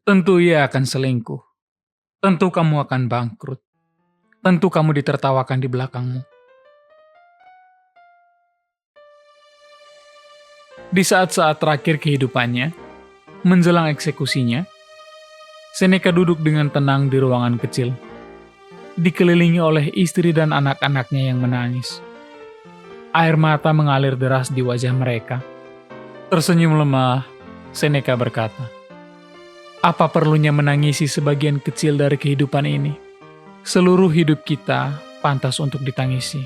Tentu ia akan selingkuh. Tentu kamu akan bangkrut. Tentu kamu ditertawakan di belakangmu. Di saat-saat terakhir kehidupannya, menjelang eksekusinya, Seneca duduk dengan tenang di ruangan kecil, dikelilingi oleh istri dan anak-anaknya yang menangis. Air mata mengalir deras di wajah mereka. Tersenyum lemah, Seneca berkata, "Apa perlunya menangisi sebagian kecil dari kehidupan ini? Seluruh hidup kita pantas untuk ditangisi."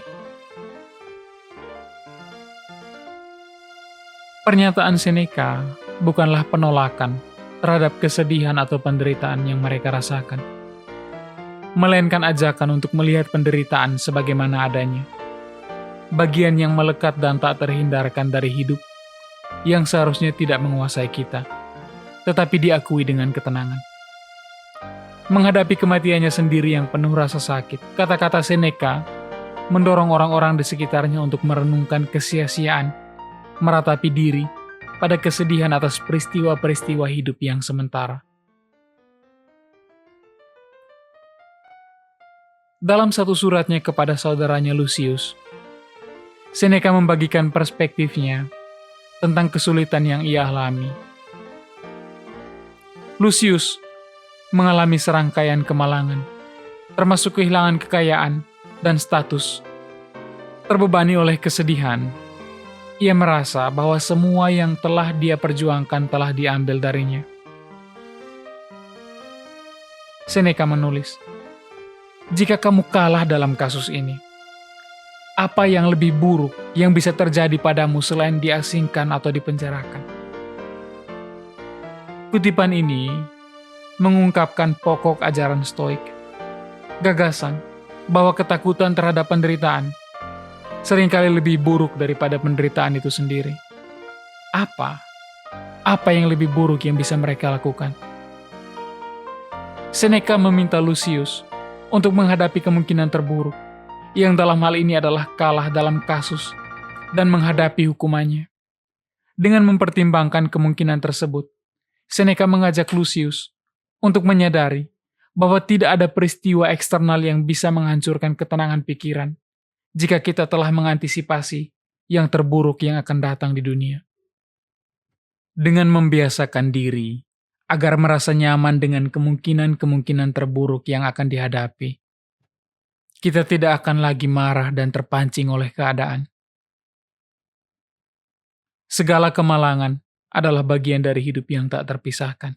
Pernyataan Seneca bukanlah penolakan terhadap kesedihan atau penderitaan yang mereka rasakan, melainkan ajakan untuk melihat penderitaan sebagaimana adanya, bagian yang melekat dan tak terhindarkan dari hidup, yang seharusnya tidak menguasai kita, tetapi diakui dengan ketenangan. Menghadapi kematiannya sendiri yang penuh rasa sakit, kata-kata Seneca mendorong orang-orang di sekitarnya untuk merenungkan kesia-siaan, meratapi diri pada kesedihan atas peristiwa-peristiwa hidup yang sementara. Dalam satu suratnya kepada saudaranya Lucius, Seneca membagikan perspektifnya tentang kesulitan yang ia alami. Lucius mengalami serangkaian kemalangan, termasuk kehilangan kekayaan dan status. Terbebani oleh kesedihan, ia merasa bahwa semua yang telah dia perjuangkan telah diambil darinya. Seneca menulis, "Jika kamu kalah dalam kasus ini, apa yang lebih buruk yang bisa terjadi padamu selain diasingkan atau dipenjarakan?" Kutipan ini mengungkapkan pokok ajaran Stoik, gagasan bahwa ketakutan terhadap penderitaan seringkali lebih buruk daripada penderitaan itu sendiri. Apa? Apa yang lebih buruk yang bisa mereka lakukan? Seneca meminta Lucius untuk menghadapi kemungkinan terburuk, yang dalam hal ini adalah kalah dalam kasus dan menghadapi hukumannya. Dengan mempertimbangkan kemungkinan tersebut, Seneca mengajak Lucius untuk menyadari bahwa tidak ada peristiwa eksternal yang bisa menghancurkan ketenangan pikiran jika kita telah mengantisipasi yang terburuk yang akan datang di dunia. Dengan membiasakan diri agar merasa nyaman dengan kemungkinan-kemungkinan terburuk yang akan dihadapi, kita tidak akan lagi marah dan terpancing oleh keadaan. Segala kemalangan adalah bagian dari hidup yang tak terpisahkan.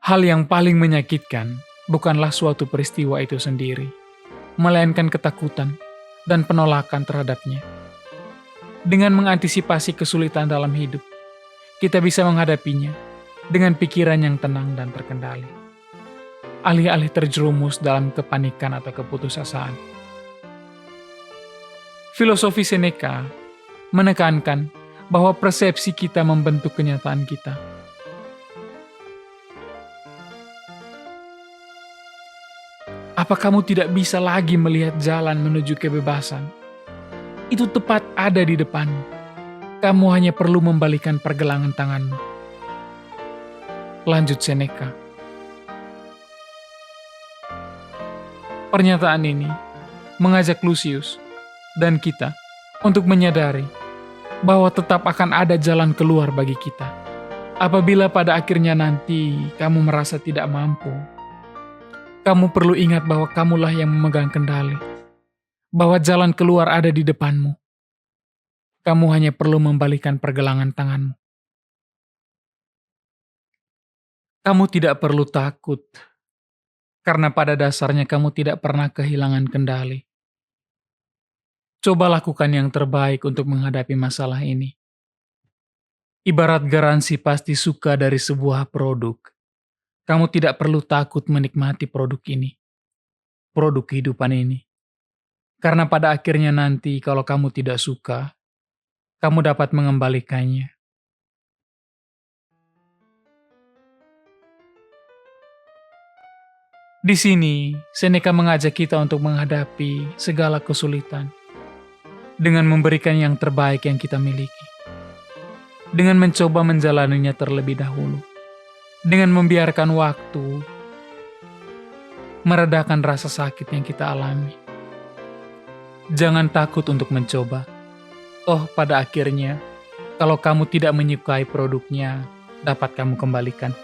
Hal yang paling menyakitkan bukanlah suatu peristiwa itu sendiri, melainkan ketakutan dan penolakan terhadapnya. Dengan mengantisipasi kesulitan dalam hidup, kita bisa menghadapinya dengan pikiran yang tenang dan terkendali, alih-alih terjerumus dalam kepanikan atau keputusasaan. Filosofi Seneca menekankan bahwa persepsi kita membentuk kenyataan kita. Apa kamu tidak bisa lagi melihat jalan menuju kebebasan? Itu tepat ada di depanmu. Kamu hanya perlu membalikkan pergelangan tanganmu. Lanjut Seneca. Pernyataan ini mengajak Lucius dan kita untuk menyadari bahwa tetap akan ada jalan keluar bagi kita. Apabila pada akhirnya nanti kamu merasa tidak mampu, kamu perlu ingat bahwa kamulah yang memegang kendali, bahwa jalan keluar ada di depanmu. Kamu hanya perlu membalikkan pergelangan tanganmu. Kamu tidak perlu takut, karena pada dasarnya kamu tidak pernah kehilangan kendali. Coba lakukan yang terbaik untuk menghadapi masalah ini. Ibarat garansi pasti suka dari sebuah produk, kamu tidak perlu takut menikmati produk ini, produk kehidupan ini. Karena pada akhirnya nanti kalau kamu tidak suka, kamu dapat mengembalikannya. Di sini, Seneca mengajak kita untuk menghadapi segala kesulitan, dengan memberikan yang terbaik yang kita miliki, dengan mencoba menjalaninya terlebih dahulu, dengan membiarkan waktu meredakan rasa sakit yang kita alami. Jangan takut untuk mencoba. Toh pada akhirnya, kalau kamu tidak menyukai produknya, dapat kamu kembalikan.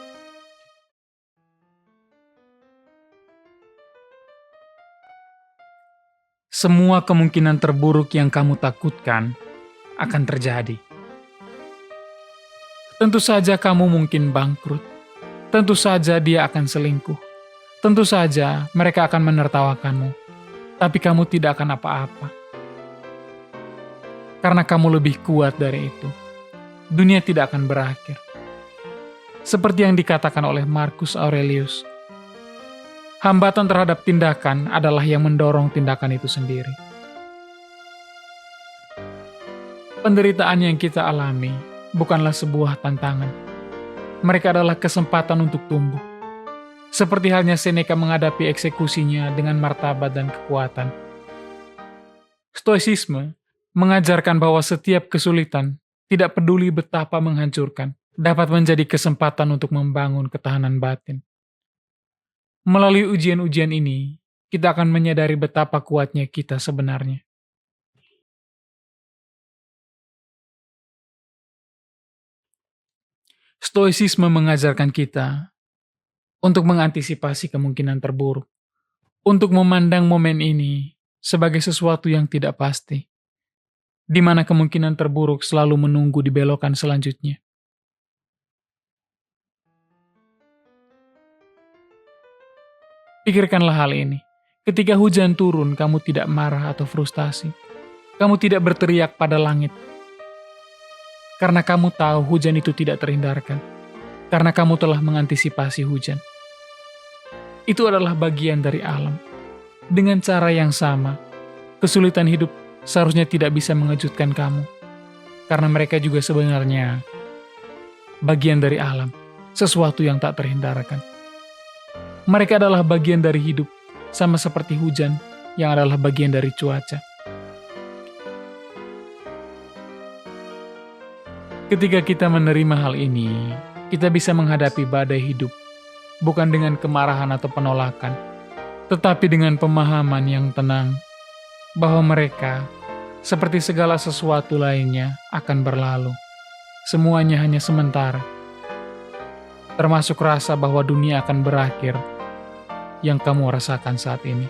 Semua kemungkinan terburuk yang kamu takutkan akan terjadi. Tentu saja kamu mungkin bangkrut. Tentu saja dia akan selingkuh. Tentu saja mereka akan menertawakanmu. Tapi kamu tidak akan apa-apa. Karena kamu lebih kuat dari itu. Dunia tidak akan berakhir. Seperti yang dikatakan oleh Marcus Aurelius, hambatan terhadap tindakan adalah yang mendorong tindakan itu sendiri. Penderitaan yang kita alami bukanlah sebuah tantangan. Mereka adalah kesempatan untuk tumbuh. Seperti halnya Seneca menghadapi eksekusinya dengan martabat dan kekuatan. Stoicisme mengajarkan bahwa setiap kesulitan, tidak peduli betapa menghancurkan, dapat menjadi kesempatan untuk membangun ketahanan batin. Melalui ujian-ujian ini, kita akan menyadari betapa kuatnya kita sebenarnya. Stoicisme mengajarkan kita untuk mengantisipasi kemungkinan terburuk, untuk memandang momen ini sebagai sesuatu yang tidak pasti, di mana kemungkinan terburuk selalu menunggu di belokan selanjutnya. Pikirkanlah hal ini. Ketika hujan turun, kamu tidak marah atau frustasi. Kamu tidak berteriak pada langit. Karena kamu tahu hujan itu tidak terhindarkan. Karena kamu telah mengantisipasi hujan. Itu adalah bagian dari alam. Dengan cara yang sama, kesulitan hidup seharusnya tidak bisa mengejutkan kamu. Karena mereka juga sebenarnya bagian dari alam, sesuatu yang tak terhindarkan. Mereka adalah bagian dari hidup, sama seperti hujan yang adalah bagian dari cuaca. Ketika kita menerima hal ini, kita bisa menghadapi badai hidup, bukan dengan kemarahan atau penolakan, tetapi dengan pemahaman yang tenang, bahwa mereka, seperti segala sesuatu lainnya, akan berlalu. Semuanya hanya sementara, termasuk rasa bahwa dunia akan berakhir yang kamu rasakan saat ini.